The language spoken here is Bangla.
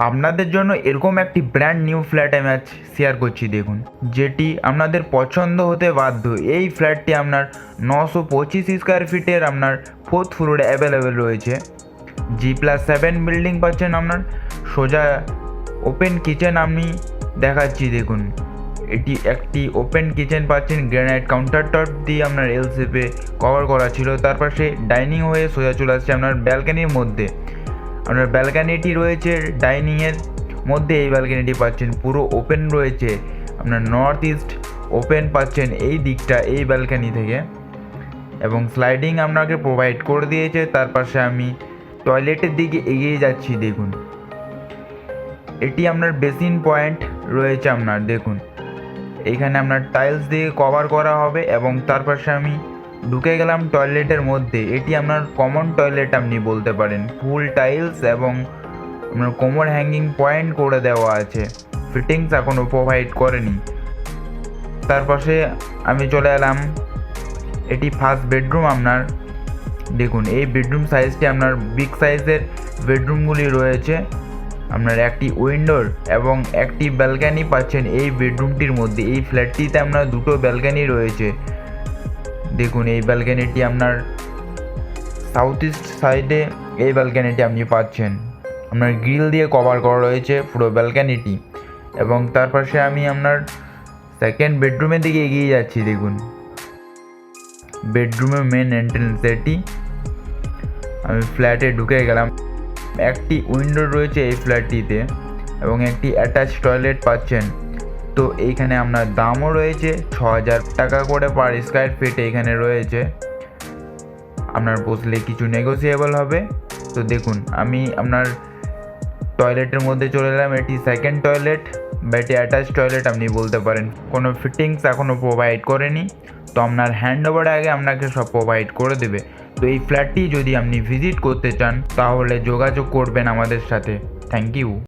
আপনাদের জন্য এরকম একটি ব্র্যান্ড নিউ ফ্ল্যাট আমি আজ শেয়ার করছি, দেখুন, যেটি আপনাদের পছন্দ হতে বাধ্য। এই ফ্ল্যাটটি আপনার 925 স্কোয়ার ফিটের আপনার 4th ফ্লোরে অ্যাভেলেবেল রয়েছে। G+7 বিল্ডিং পাচ্ছেন আপনার। সোজা ওপেন কিচেন আমি দেখাচ্ছি, দেখুন, এটি একটি ওপেন কিচেন পাচ্ছেন। গ্রানাইট কাউন্টার টপ দিয়ে আপনার এল শেপে কভার করা ছিল। তারপর সে ডাইনিং হয়ে সোজা চলে আসছে আপনার ব্যালকানির মধ্যে। আপনার ব্যালকানিটি রয়েছে ডাইনিংয়ের মধ্যে। এই ব্যালকানিটি পাচ্ছেন পুরো ওপেন রয়েছে। আপনার নর্থ ইস্ট ওপেন পাচ্ছেন এই দিকটা, এই ব্যালকানি থেকে, এবং স্লাইডিং আপনাকে প্রোভাইড করে দিয়েছে। তার পাশে আমি টয়লেটের দিকে এগিয়ে যাচ্ছি, দেখুন, এটি আপনার বেসিন পয়েন্ট রয়েছে আপনার, দেখুন, এইখানে আপনার টাইলস দিয়ে কভার করা হবে। এবং তার পাশে আমি ঢুকে গেলাম টয়লেটের মধ্যে। এটি আপনার কমন টয়লেট আপনি বলতে পারেন। ফুল টাইলস এবং আপনার কোমর হ্যাঙ্গিং পয়েন্ট করে দেওয়া আছে, ফিটিংস এখনও প্রোভাইড করেনি। তার পাশে আমি চলে এলাম, এটি ফার্স্ট বেডরুম আপনার, দেখুন, এই বেডরুম সাইজটি আপনার বিগ সাইজের বেডরুমগুলি রয়েছে। আপনার একটি উইন্ডোর এবং একটি ব্যালকানি পাচ্ছেন এই বেডরুমটির মধ্যে। এই ফ্ল্যাটটিতে আপনার দুটো ব্যালকানি রয়েছে, দেখুন, এই ব্যালকানিটি আপনার সাউথ ইস্ট সাইডে এই ব্যালকানিটি আপনি পাচ্ছেন। আপনার গ্রিল দিয়ে কভার করা রয়েছে পুরো ব্যালকানিটি। এবং তার পাশে আমি আপনার সেকেন্ড বেডরুমের দিকে এগিয়ে যাচ্ছি, দেখুন, বেডরুমের মেন এন্ট্রেন্স এটি। আমি ফ্ল্যাটে ঢুকে গেলাম। একটি উইন্ডো রয়েছে এই ফ্ল্যাটটিতে এবং একটি অ্যাটাচ টয়লেট পাচ্ছেন। তো এইখানে আপনার দামও রয়েছে 6,000 টাকা করে পার স্কোয়ার ফিট এইখানে রয়েছে। আপনার বসলে কিছু নেগোসিয়েবল হবে। তো দেখুন, আমি আপনার টয়লেটের মধ্যে চলে এলাম। এটি সেকেন্ড টয়লেট বা এটি অ্যাটাচ টয়লেট আপনি বলতে পারেন। কোনো ফিটিংস এখনও প্রোভাইড করেনি, তো আপনার হ্যান্ড ওভারের আগে আপনাকে সব প্রোভাইড করে দেবে। তো এই ফ্ল্যাটটি যদি আপনি ভিজিট করতে চান তাহলে যোগাযোগ করবেন আমাদের সাথে। Thank you.